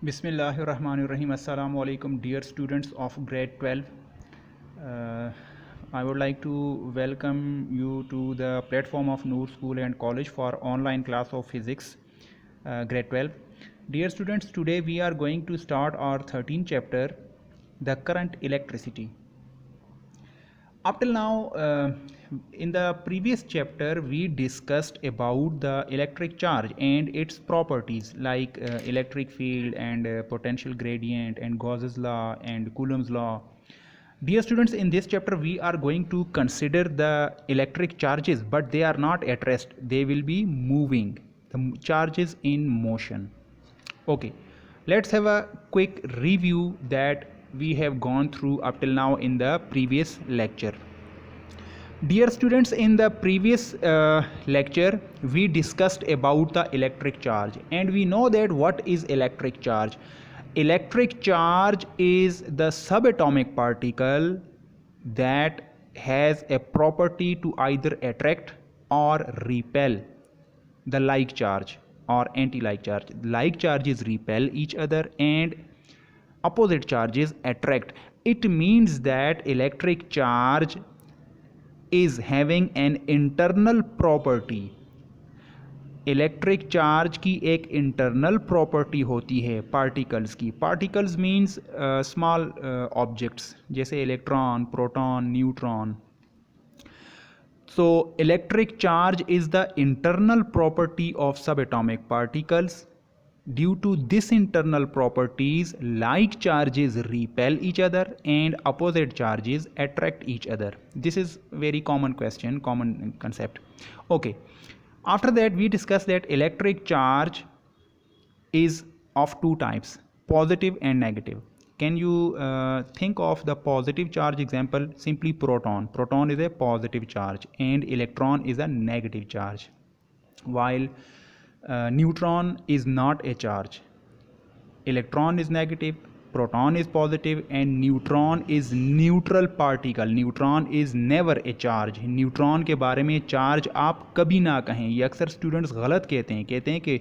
Bismillahirrahmanirrahim. Assalamu alaikum, dear students of grade 12. I would like to welcome you to the platform of Noor School and College for online class of physics, grade 12. Dear students, today we are going to start our 13th chapter, the current electricity. Up till now, in the previous chapter we discussed about the electric charge and its properties like electric field and potential gradient and Gauss's law and Coulomb's law. Dear students, in this chapter we are going to consider the electric charges, but they are not at rest, they will be moving, the charges in motion. Okay, let's have a quick review that we have gone through up till now in the previous lecture. Dear students, in the previous lecture we discussed about the electric charge, and we know that what is electric charge. Electric charge is the subatomic particle that has a property to either attract or repel the like charge or anti-like charge. Like charges repel each other and opposite charges attract. It means that electric charge is having an internal property. Electric charge की एक internal property होती है particles की. Particles means small objects जैसे electron, proton, neutron. So electric charge is the internal property of subatomic particles. Due to this internal properties, like charges repel each other and opposite charges attract each other. This is very common question, common concept. Okay, after that we discussed that electric charge is of two types, positive and negative. Can you think of the positive charge example? Simply proton. Proton is a positive charge and electron is a negative charge, while neutron is not a charge. Electron is negative, proton is positive, and neutron is neutral particle. Neutron is never a charge. neutron के बारे में charge आप कभी ना कहें. ये अक्सर students गलत कहते हैं कि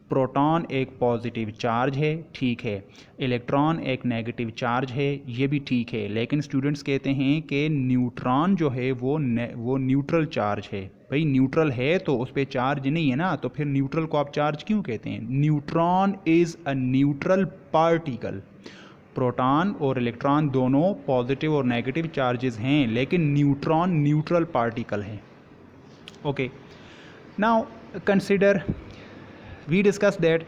प्रोटॉन एक पॉजिटिव चार्ज है, ठीक है, इलेक्ट्रॉन एक नेगेटिव चार्ज है, ये भी ठीक है, लेकिन स्टूडेंट्स कहते हैं कि न्यूट्रॉन जो है वो न्यूट्रल चार्ज है. भाई न्यूट्रल है तो उस पर चार्ज नहीं है ना, तो फिर न्यूट्रल को आप चार्ज क्यों कहते हैं? Neutron is a neutral particle. Proton और इलेक्ट्रॉन दोनों पॉजिटिव और नेगेटिव चार्जेस हैं, लेकिन न्यूट्रॉन न्यूट्रल पार्टिकल है. Okay, now consider, we discussed that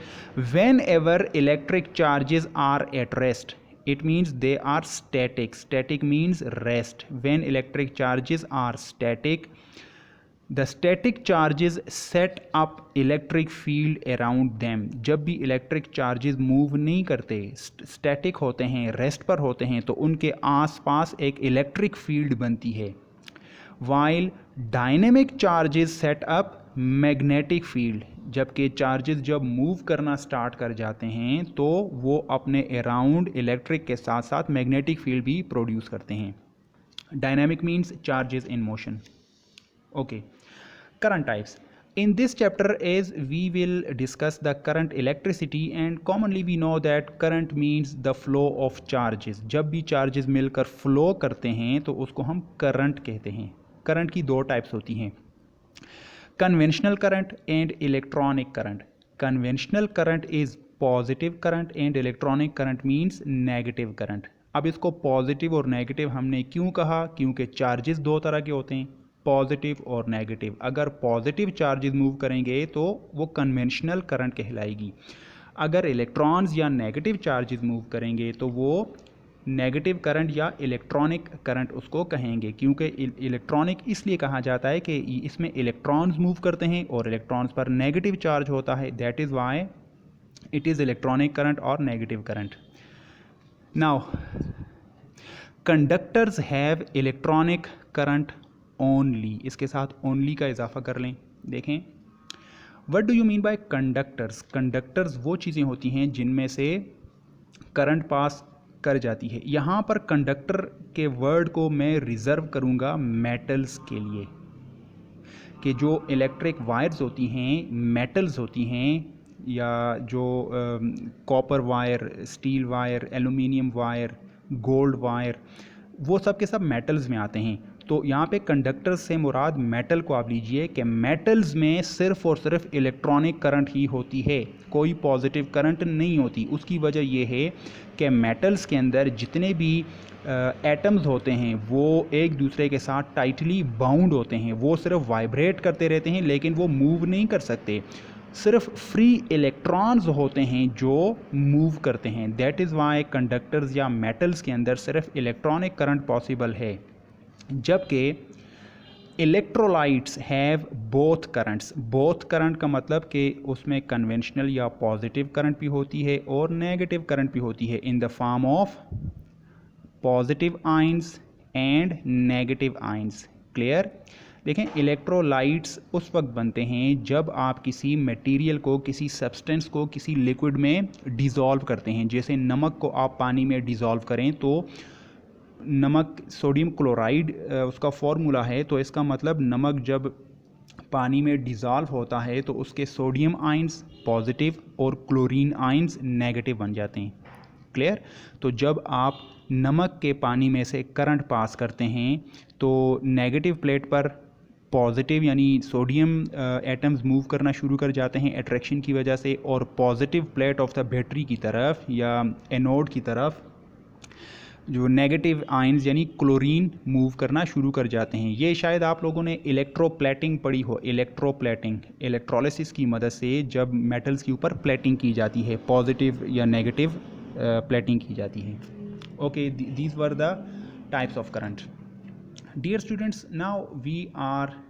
whenever electric charges are at rest, it means they are static. Static means rest. When electric charges are static, the static charges set up electric field around them. जब भी electric charges move नहीं करते, static होते हैं, rest पर होते हैं, तो उनके आसपास एक electric field बनती है. While dynamic charges set up magnetic field. जबकि चार्जेस जब मूव करना स्टार्ट कर जाते हैं तो वो अपने अराउंड इलेक्ट्रिक के साथ साथ मैग्नेटिक फील्ड भी प्रोड्यूस करते हैं. Dynamic means charges in motion. Okay, current types. In this chapter, as we will discuss the current electricity, and commonly we know that current means the flow of charges. जब भी charges मिलकर flow करते हैं तो उसको हम current कहते हैं. करंट की दो टाइप्स होती हैं, conventional current and electronic current. Conventional current is positive current and electronic current means negative current. अब इसको पॉजिटिव और नेगेटिव हमने क्यों कहा? क्योंकि चार्जेस दो तरह के होते हैं, पॉजिटिव और नेगेटिव. अगर पॉजिटिव चार्जेस मूव करेंगे तो वो कन्वेंशनल करंट कहलाएगी. अगर इलेक्ट्रॉन्स या नेगेटिव चार्जेस मूव करेंगे तो वो नेगेटिव करंट या इलेक्ट्रॉनिक करंट उसको कहेंगे. क्योंकि इलेक्ट्रॉनिक इसलिए कहा जाता है कि इसमें इलेक्ट्रॉन्स मूव करते हैं और इलेक्ट्रॉन्स पर नेगेटिव चार्ज होता है. That is why it is electronic current और negative current. Now conductors have electronic current only. इसके साथ ओनली का इजाफा कर लें. देखें, what do you mean by conductors? Conductors वो चीज़ें होती हैं जिनमें से करंट पास कर जाती है. यहाँ पर कंडक्टर के वर्ड को मैं रिज़र्व करूँगा मेटल्स के लिए, कि जो इलेक्ट्रिक वायर्स होती हैं, मेटल्स होती हैं, या जो copper wire, steel wire, aluminium wire, gold wire, वो सब के सब मेटल्स में आते हैं। तो यहाँ पे कंडक्टर्स से मुराद मेटल को आप लीजिए कि मेटल्स में सिर्फ और सिर्फ इलेक्ट्रॉनिक करंट ही होती है, कोई पॉजिटिव करंट नहीं होती। उसकी वजह ये है कि मेटल्स के अंदर जितने भी एटम्स होते हैं वो एक दूसरे के साथ टाइटली बाउंड होते हैं, वो सिर्फ वाइब्रेट करते रहते हैं लेकिन वो मूव नहीं कर सकते। सिर्फ फ्री इलेक्ट्रॉन्स होते हैं जो मूव करते हैं। दैट इज़ वाई कंडक्टर्स या मेटल्स के अंदर सिर्फ इलेक्ट्रॉनिक करंट पॉसिबल है, जबकि electrolytes have both currents. Both current का मतलब कि उसमें कन्वेंशनल या पॉजिटिव करंट भी होती है और नेगेटिव करंट भी होती है, in the form of positive ions and negative ions. Clear? देखें, इलेक्ट्रोलाइट्स उस वक्त बनते हैं जब आप किसी मटेरियल को, किसी सब्सटेंस को किसी लिक्विड में डिज़ोल्व करते हैं। जैसे नमक को आप पानी में डिज़ोल्व करें तो नमक, सोडियम क्लोराइड उसका फॉर्मूला है, तो इसका मतलब नमक जब पानी में डिज़ोल्व होता है तो उसके सोडियम आयंस पॉजिटिव और क्लोरीन आयंस नेगेटिव बन जाते हैं। क्लियर? तो जब आप नमक के पानी में से करंट पास करते हैं तो नेगेटिव प्लेट पर पॉजिटिव यानी सोडियम एटम्स मूव करना शुरू कर जाते हैं अट्रैक्शन की वजह से, और positive plate of the battery की तरफ या एनोड की तरफ जो नेगेटिव आयंस यानी क्लोरीन मूव करना शुरू कर जाते हैं। ये शायद आप लोगों ने इलेक्ट्रोप्लेटिंग पढ़ी हो। इलेक्ट्रोप्लेटिंग इलेक्ट्रोलिसिस की मदद से जब मेटल्स के ऊपर प्लेटिंग की जाती है, पॉजिटिव या नेगेटिव प्लेटिंग की जाती है। Okay, these were the types of current. Dear students, now we are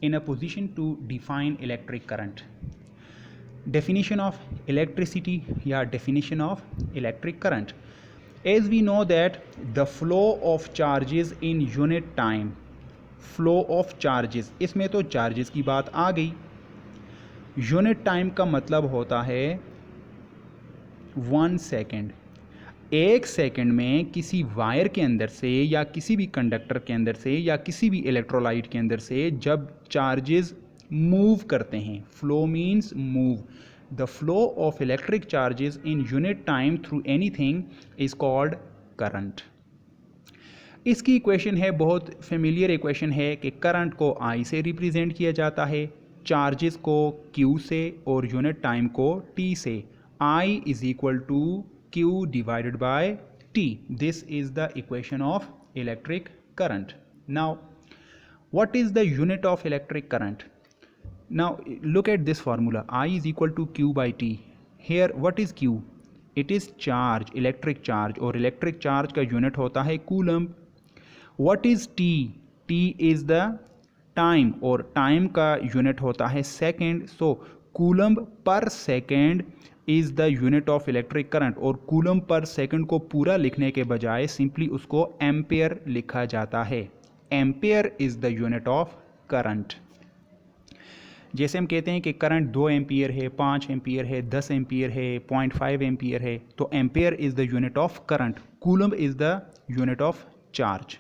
in a position to define electric current. Definition of electricity या definition of electric current. As we know that the flow of charges in unit time, flow of charges, इसमें तो charges की बात आ गई। unit time का मतलब होता है 1 सेकेंड। एक सेकंड में किसी वायर के अंदर से या किसी भी कंडक्टर के अंदर से या किसी भी इलेक्ट्रोलाइट के अंदर से जब चार्जेस मूव करते हैं, flow means move, the flow of electric charges in unit time through anything is called current. इसकी इक्वेशन है, बहुत फेमिलियर इक्वेशन है कि करंट को I से रिप्रेजेंट किया जाता है, चार्जेस को Q से और यूनिट टाइम को T से। I is equal to Q divided by T. This is the equation of electric current. Now, what is the unit of electric current? Now, look at this formula. I is equal to Q by T. Here, what is Q? It is charge, electric charge, और electric charge का unit होता है coulomb. What is T? T is the time, और time का unit होता है second. So, coulomb per second is the unit of electric current, और coulomb per second को पूरा लिखने के बजाय सिंपली उसको एम्पेयर लिखा जाता है। Ampere is the unit of current. जैसे हम कहते हैं कि करंट 2 एम्पियर है, 5 एम्पियर है, 10 एम्पियर है, 0.5 एम्पियर है, तो ampere is the unit of current, coulomb is the unit of charge.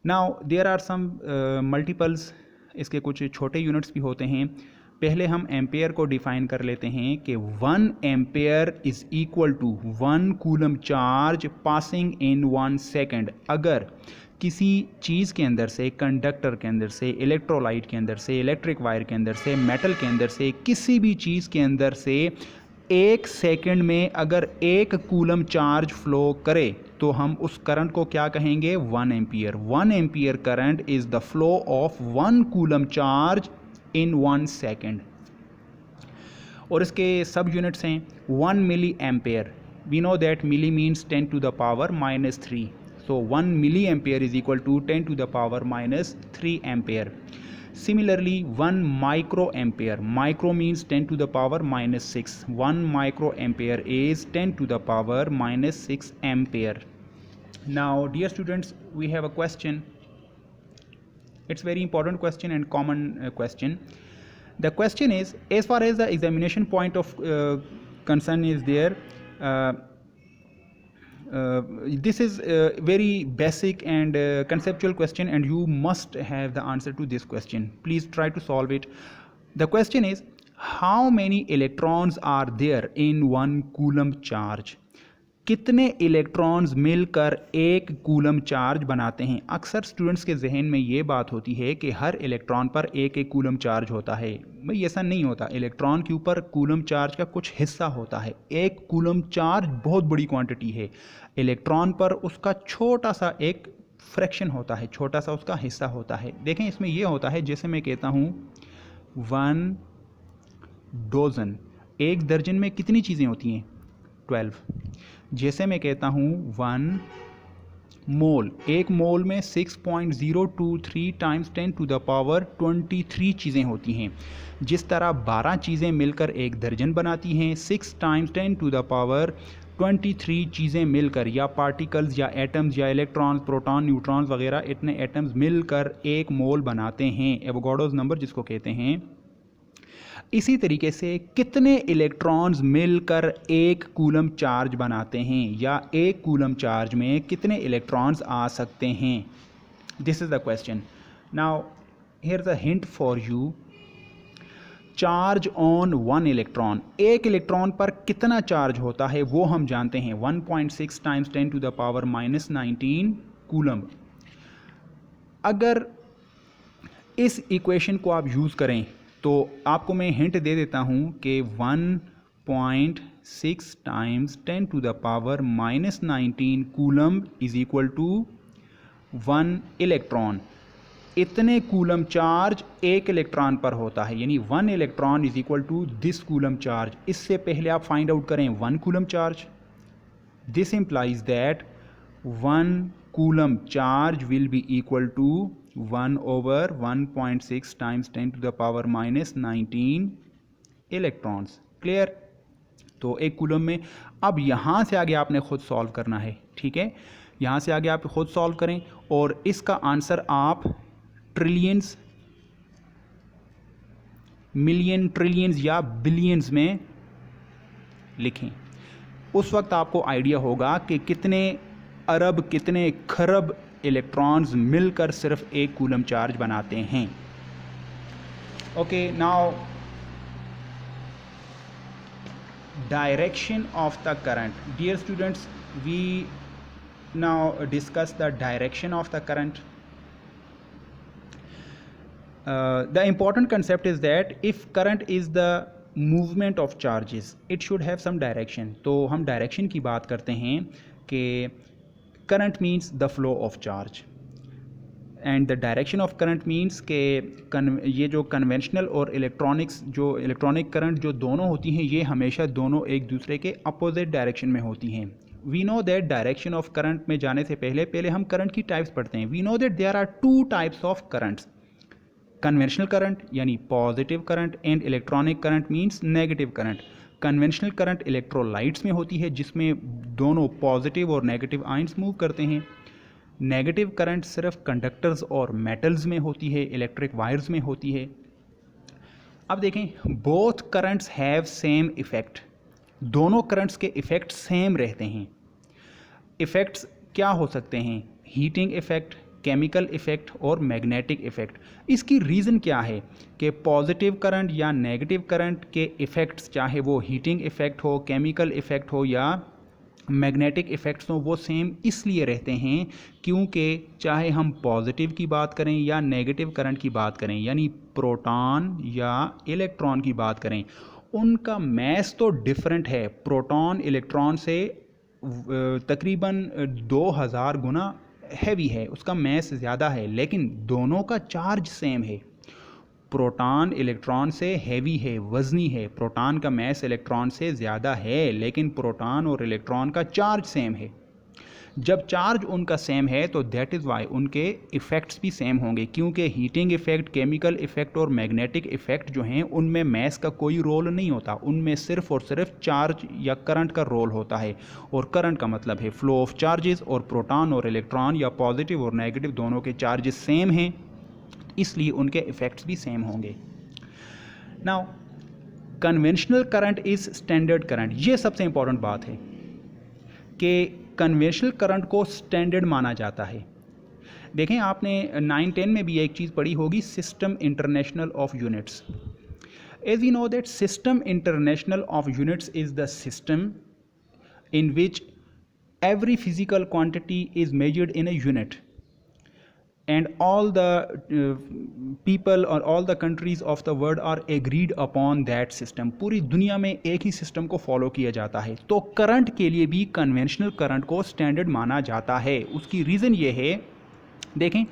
Now there are some multiples, इसके कुछ छोटे यूनिट्स भी होते हैं। पहले हम एम्पेयर को डिफाइन कर लेते हैं कि 1 ampere is equal to 1 coulomb charge passing in 1 second. अगर किसी चीज़ के अंदर से, कंडक्टर के अंदर से, इलेक्ट्रोलाइट के अंदर से, इलेक्ट्रिक वायर के अंदर से, मेटल के अंदर से, किसी भी चीज़ के अंदर से 1 सेकेंड में अगर 1 कूलम चार्ज फ्लो करे तो हम उस करंट को क्या कहेंगे? 1 ampere. 1 ampere current is the flow of 1 coulomb charge in 1 second. और इसके सब यूनिट्स हैं 1 milli ampere. We know that milli means 10 to the power -3, so 1 milli ampere is equal to 10 to the power -3 ampere. Similarly, 1 micro ampere, micro means 10 to the power -6, 1 micro ampere is 10 to the power -6 ampere. Now, dear students, we have a question. It's very important question and common question. The question is, as far as the examination point of concern is there, this is a very basic and conceptual question, and you must have the answer to this question. Please try to solve it. The question is, how many electrons are there in one coulomb charge? कितने electrons मिलकर एक coulomb charge बनाते हैं? अक्सर students के जहन में ये बात होती है कि हर इलेक्ट्रॉन पर एक एक कूलम चार्ज होता है। भाई ऐसा नहीं होता। इलेक्ट्रॉन के ऊपर कूलम चार्ज का कुछ हिस्सा होता है। एक कूलम चार्ज बहुत बड़ी क्वांटिटी है, इलेक्ट्रॉन पर उसका छोटा सा एक फ्रैक्शन होता है, छोटा सा उसका हिस्सा होता है। देखें इसमें यह होता है, जैसे मैं कहता हूँ 1 डोजन, एक दर्जन में कितनी चीज़ें होती हैं? 12। जैसे मैं कहता हूँ 1 मोल, एक मोल में 6.023 टाइम्स 10 टू द पावर 23 चीज़ें होती हैं। जिस तरह 12 चीज़ें मिलकर एक दर्जन बनाती हैं, 6 टाइम्स 10 टू द पावर 23 चीज़ें मिलकर, या पार्टिकल्स या एटम्स या इलेक्ट्रॉन्स, प्रोटॉन, न्यूट्रॉन्स वगैरह इतने एटम्स मिलकर एक मोल बनाते हैं, एवोगाड्रोस नंबर जिसको कहते हैं। इसी तरीके से कितने इलेक्ट्रॉन्स मिलकर एक कूलम चार्ज बनाते हैं, या एक कूलम चार्ज में कितने इलेक्ट्रॉन्स आ सकते हैं? This is the question. Now here is a hint for you. Charge on 1 electron, एक इलेक्ट्रॉन पर कितना चार्ज होता है वो हम जानते हैं, 1.6 times 10 to the power -19 coulomb. अगर इस इक्वेशन को आप यूज़ करें तो आपको मैं हिंट दे देता हूं कि 1.6 times 10 to the power -19 coulomb is equal to 1 electron. इतने कूलम चार्ज एक इलेक्ट्रॉन पर होता है, यानी 1 electron is equal to this coulomb charge. इससे पहले आप फाइंड आउट करें 1 coulomb charge. This implies that 1 coulomb charge will be equal to 1 over 1.6 times 10 to the power -19 electrons. Clear? तो एक कूलम में, अब यहाँ से आगे आपने खुद सॉल्व करना है, ठीक है? यहाँ से आगे आप खुद सॉल्व करें और इसका आंसर आप ट्रिलियंस, मिलियन, ट्रिलियंस या बिलियंस में लिखें। उस वक्त आपको आइडिया होगा कि कितने अरब, कितने खरब इलेक्ट्रॉन्स मिलकर सिर्फ एक कूलम चार्ज बनाते हैं। Okay, now direction of the current. Dear students, we now discuss the direction of the current. The important concept is that if current is the movement of charges, it should have some direction. तो हम direction की बात करते हैं कि current means the flow of charge and the direction of current means के ये जो कन्वेंशनल और इलेक्ट्रॉनिक्स, जो इलेक्ट्रॉनिक करंट जो दोनों होती हैं, ये हमेशा दोनों एक दूसरे के अपोजिट डायरेक्शन में होती हैं. We know that direction of current में जाने से पहले हम करंट की टाइप्स पढ़ते हैं. We know that there are 2 types of currents. Conventional current यानी positive current and electronic current means negative current. Conventional current electrolytes में होती है जिसमें दोनों पॉजिटिव और नेगेटिव आयंस मूव करते हैं. नेगेटिव करंट सिर्फ कंडक्टर्स और मेटल्स में होती है, इलेक्ट्रिक वायर्स में होती है. अब देखें, both currents have same effect. दोनों करंट्स के इफेक्ट सेम रहते हैं. इफेक्ट्स क्या हो सकते हैं? हीटिंग इफेक्ट, केमिकल इफेक्ट और मैग्नेटिक इफेक्ट. इसकी रीज़न क्या है कि पॉजिटिव करंट या नेगेटिव करंट के इफेक्ट्स, चाहे वो हीटिंग इफेक्ट हो, केमिकल इफेक्ट हो या मैग्नेटिक इफेक्ट्स हो, वो सेम इसलिए रहते हैं क्योंकि चाहे हम पॉजिटिव की बात करें या नेगेटिव करंट की बात करें, यानी प्रोटॉन या इलेक्ट्रॉन की बात करें, उनका मैस तो डिफरेंट है. प्रोटॉन इलेक्ट्रॉन से तकरीबन 2000 गुना हैवी है, उसका मैस ज़्यादा है, लेकिन दोनों का चार्ज सेम है. प्रोटॉन इलेक्ट्रॉन से हैवी है, वज़नी है. प्रोटॉन का मैस इलेक्ट्रॉन से ज़्यादा है, लेकिन प्रोटॉन और इलेक्ट्रॉन का चार्ज सेम है. जब चार्ज उनका सेम है तो दैट इज़ वाई उनके इफ़ेक्ट्स भी सेम होंगे, क्योंकि हीटिंग इफ़ेक्ट, केमिकल इफ़ेक्ट और मैग्नेटिक इफ़ेक्ट जो हैं उनमें मैस का कोई रोल नहीं होता. उनमें सिर्फ और सिर्फ चार्ज या करंट का रोल होता है. और करंट का मतलब है फ्लो ऑफ चार्जेस. और प्रोटॉन और इलेक्ट्रॉन या पॉजिटिव और नेगेटिव दोनों के चार्जेस सेम हैं, इसलिए उनके इफ़ेक्ट्स भी सेम होंगे. Now conventional current is standard current. ये सबसे इंपॉर्टेंट बात है कि कन्वेंशनल करंट को स्टैंडर्ड माना जाता है. देखें, आपने 9-10 में भी एक चीज़ पढ़ी होगी, system international of units. As we know that System International of Units is the system in which every physical quantity is measured in a unit, and all the people or all the countries of the world are agreed upon that system. पूरी दुनिया में एक ही system को follow किया जाता है. तो current के लिए भी कन्वेंशनल करंट को स्टैंडर्ड माना जाता है. उसकी रीज़न ये है, देखें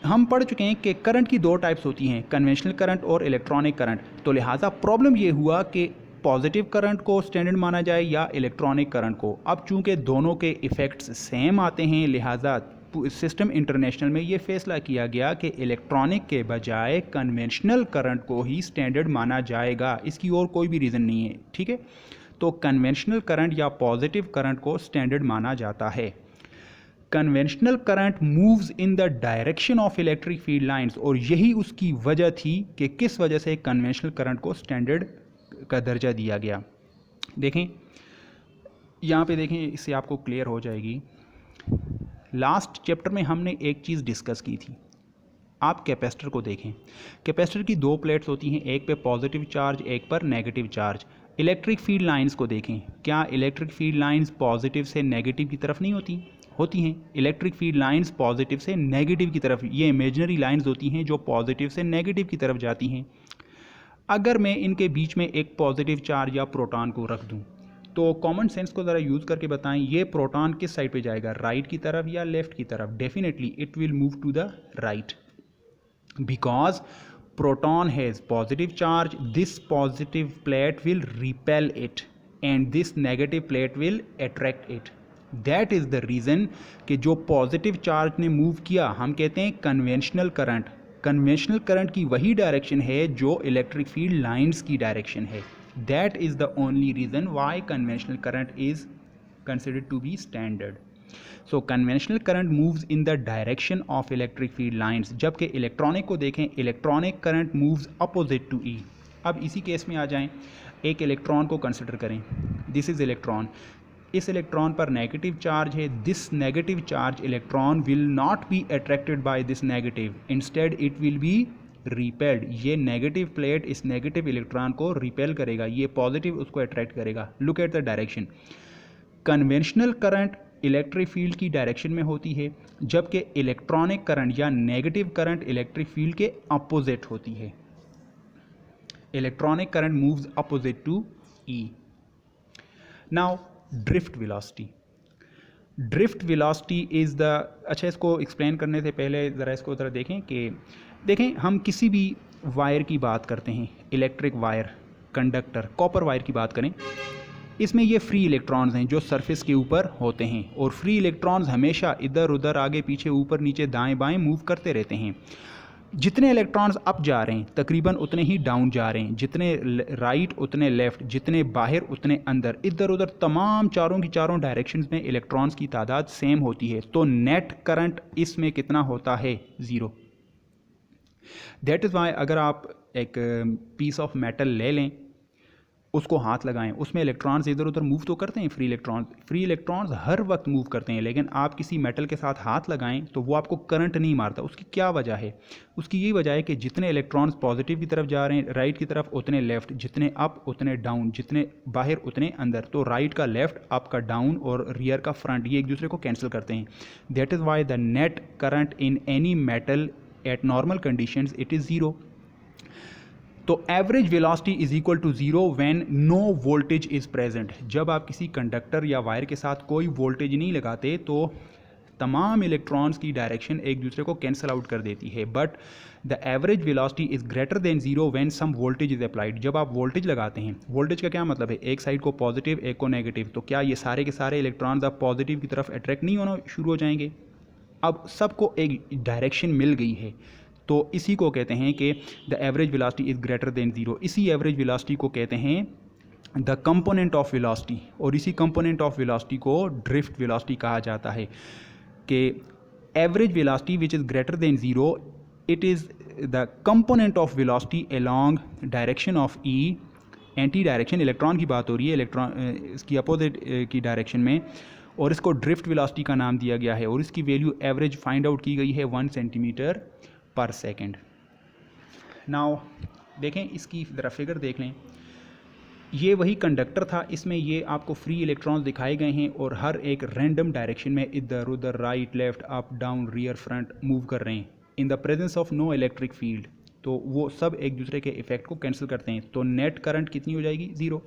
हम पढ़ चुके हैं कि करंट की दो टाइप्स होती हैं, कन्वेंशनल करंट और इलेक्ट्रॉनिक करंट. तो लिहाजा प्रॉब्लम ये हुआ कि पॉजिटिव करंट को स्टैंडर्ड माना जाए या इलेक्ट्रॉनिक करंट को. अब चूंकि दोनों के इफ़ेक्ट्स सेम आते हैं, लिहाजा सिस्टम इंटरनेशनल में ये फैसला किया गया कि इलेक्ट्रॉनिक के बजाय कन्वेंशनल करंट को ही स्टैंडर्ड माना जाएगा. इसकी और कोई भी रीज़न नहीं है. ठीक है, तो कन्वेंशनल करंट या पॉजिटिव करंट को स्टैंडर्ड माना जाता है. Conventional current moves in the direction of electric field lines, और यही उसकी वजह थी कि किस वजह से कन्वेंशनल करंट को स्टैंडर्ड का दर्जा दिया गया. देखें यहाँ पे, देखें इससे आपको क्लियर हो जाएगी. लास्ट चैप्टर में हमने एक चीज़ डिस्कस की थी. आप कैपेसिटर को देखें. कैपेसिटर की दो प्लेट्स होती हैं, एक पे पॉजिटिव चार्ज, एक पर negative charge. Electric field lines को देखें. क्या इलेक्ट्रिक फील्ड लाइंस पॉजिटिव से नेगेटिव की तरफ नहीं होती? होती हैं. इलेक्ट्रिक फील्ड लाइंस पॉजिटिव से नेगेटिव की तरफ, ये इमेजिनरी लाइंस होती हैं जो पॉजिटिव से नेगेटिव की तरफ जाती हैं. अगर मैं इनके बीच में एक पॉजिटिव चार्ज या प्रोटॉन को रख दूं, तो कॉमन सेंस को ज़रा यूज़ करके बताएं, ये प्रोटॉन किस साइड पे जाएगा, राइट की तरफ या लेफ्ट की तरफ? Definitely it will move to the right, because proton has positive charge. This positive plate will repel it and this negative plate will attract it. That is the reason कि जो positive charge ने move किया, हम कहते हैं conventional current. Conventional current की वही direction है जो इलेक्ट्रिक फील्ड लाइंस की डायरेक्शन है. That is the only reason why conventional current is considered to be standard. So conventional current moves in the direction of electric field lines. जबकि electronic को देखें, electronic current moves opposite to E. अब इसी case में आ जाएं, एक electron को consider करें. This is electron. इस इलेक्ट्रॉन पर नेगेटिव चार्ज है. This negative charge electron will not be attracted by this negative, instead it will be repelled. ये नेगेटिव प्लेट इस नेगेटिव इलेक्ट्रॉन को रिपेल करेगा, ये पॉजिटिव उसको अट्रैक्ट करेगा. Look at the direction. Conventional current electric field की direction में होती है, जबकि इलेक्ट्रॉनिक करंट या नेगेटिव करंट इलेक्ट्रिक फील्ड के अपोजिट होती है. Electronic current moves opposite to E. Now drift velocity. Drift velocity is the, अच्छा इसको एक्सप्लेन करने से पहले ज़रा इसको ज़रा देखें कि देखें हम किसी भी वायर की बात करते हैं, electric wire, conductor, copper wire की बात करें, इसमें ये फ्री इलेक्ट्रॉन्स हैं जो सरफेस के ऊपर होते हैं. और फ्री इलेक्ट्रॉन्स हमेशा इधर उधर आगे पीछे ऊपर नीचे दाएं बाएं मूव करते रहते हैं. जितने इलेक्ट्रॉन्स अप जा रहे हैं तकरीबन उतने ही डाउन जा रहे हैं, जितने राइट उतने लेफ़्ट, जितने बाहर उतने अंदर, इधर उधर तमाम चारों की चारों डायरेक्शंस में इलेक्ट्रॉन्स की तादाद सेम होती है. तो नेट करंट इसमें कितना होता है? ज़ीरो. दैट इज़ वाई अगर आप एक पीस ऑफ मेटल ले लें, उसको हाथ लगाएं, उसमें इलेक्ट्रॉन्स इधर उधर मूव तो करते हैं. फ्री इलेक्ट्रॉन्स हर वक्त मूव करते हैं, लेकिन आप किसी मेटल के साथ हाथ लगाएं तो वो आपको करंट नहीं मारता. उसकी क्या वजह है? उसकी यही वजह है कि जितने इलेक्ट्रॉन्स पॉजिटिव की तरफ जा रहे हैं राइट की तरफ उतने लेफ्ट, जितने अप उतने डाउन, जितने बाहर उतने अंदर. तो राइट का लेफ्ट, अप का डाउन और रियर का फ्रंट, ये एक दूसरे को कैंसिल करते हैं. That is why the net current in any metal at normal conditions it is zero. तो average velocity is equal to zero when no voltage is present. जब आप किसी कंडक्टर या वायर के साथ कोई वोल्टेज नहीं लगाते तो तमाम इलेक्ट्रॉन्स की डायरेक्शन एक दूसरे को कैंसिल आउट कर देती है. But the average velocity is greater than zero when some voltage is applied. जब आप वोल्टेज लगाते हैं, वोल्टेज का क्या मतलब है? एक साइड को पॉजिटिव एक को नेगेटिव. तो क्या ये सारे के सारे इलेक्ट्रॉन्स अब पॉजिटिव की तरफ अट्रैक्ट नहीं होना शुरू हो जाएंगे? अब सबको एक डायरेक्शन मिल गई है, तो इसी को कहते हैं कि the average velocity is greater than zero. इसी एवरेज वेलोसिटी को कहते हैं द कंपोनेंट ऑफ वेलोसिटी, और इसी कंपोनेंट ऑफ वेलोसिटी को ड्रिफ्ट वेलोसिटी कहा जाता है. कि average velocity which is greater than zero, it is the component of velocity along direction of E. Anti direction, electron की बात हो रही है, इलेक्ट्रॉन इसकी अपोजिट की डायरेक्शन में, और इसको ड्रिफ्ट वेलोसिटी का नाम दिया गया है. और इसकी वैल्यू एवरेज फाइंड आउट की गई है 1 सेंटीमीटर पर सेकेंड. नाउ देखें इसकी ज़रा फिगर देख लें, ये वही कंडक्टर था, इसमें ये आपको फ्री इलेक्ट्रॉन्स दिखाए गए हैं और हर एक रैंडम डायरेक्शन में इधर उधर right left up down rear front move कर रहे हैं in the presence of no electric field. तो वो सब एक दूसरे के इफेक्ट को कैंसिल करते हैं, तो नेट करंट कितनी हो जाएगी, 0।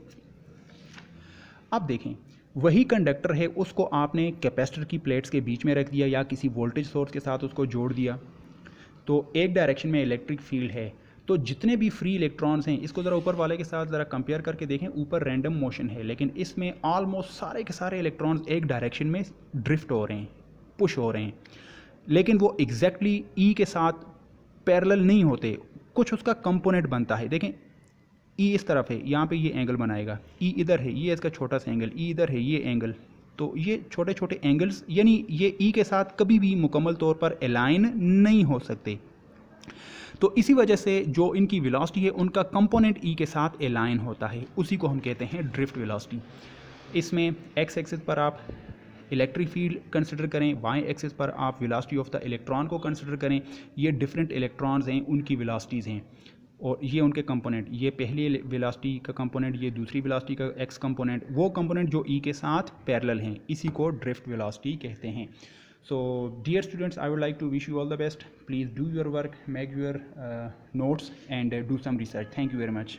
अब देखें वही कंडक्टर है, उसको आपने कैपेसिटर की प्लेट्स के बीच में रख दिया या किसी वोल्टेज सोर्स के साथ उसको जोड़ दिया, तो एक डायरेक्शन में इलेक्ट्रिक फील्ड है, तो जितने भी फ्री इलेक्ट्रॉन्स हैं, इसको ज़रा ऊपर वाले के साथ ज़रा कंपेयर करके देखें, ऊपर रैंडम मोशन है लेकिन इसमें ऑलमोस्ट सारे के सारे इलेक्ट्रॉन्स एक डायरेक्शन में ड्रिफ्ट हो रहे हैं, पुश हो रहे हैं, लेकिन वो एग्जैक्टली ई के साथ पैरेलल नहीं होते, कुछ उसका कंपोनेंट बनता है। देखें ई इस तरफ है, यहाँ पे ये एंगल बनाएगा, ई इधर है, ये इसका छोटा सा एंगल, ई इधर है, ये एंगल, तो ये छोटे छोटे एंगल्स, यानी ये ई के साथ कभी भी मुकम्मल तौर पर अलाइन नहीं हो सकते। तो इसी वजह से जो इनकी वेलोसिटी है उनका कंपोनेंट ई के साथ अलाइन होता है, उसी को हम कहते हैं ड्रिफ्ट वेलोसिटी। इसमें एक्स एक्सिस पर आप इलेक्ट्रिक फील्ड कंसिडर करें, वाई एक्सिस पर आप वेलोसिटी ऑफ द इलेक्ट्रॉन को कंसिडर करें, ये डिफरेंट इलेक्ट्रॉन्स हैं, उनकी वेलोसिटीज़ हैं और ये उनके कंपोनेंट, ये पहली वेलोसिटी का कंपोनेंट, ये दूसरी वेलोसिटी का एक्स कंपोनेंट, वो कंपोनेंट जो ई के साथ पैरेलल हैं, इसी को ड्रिफ्ट वेलोसिटी कहते हैं। So dear students, I would like to wish you all the best. Please do your work, make your notes and do some research. Thank you very much.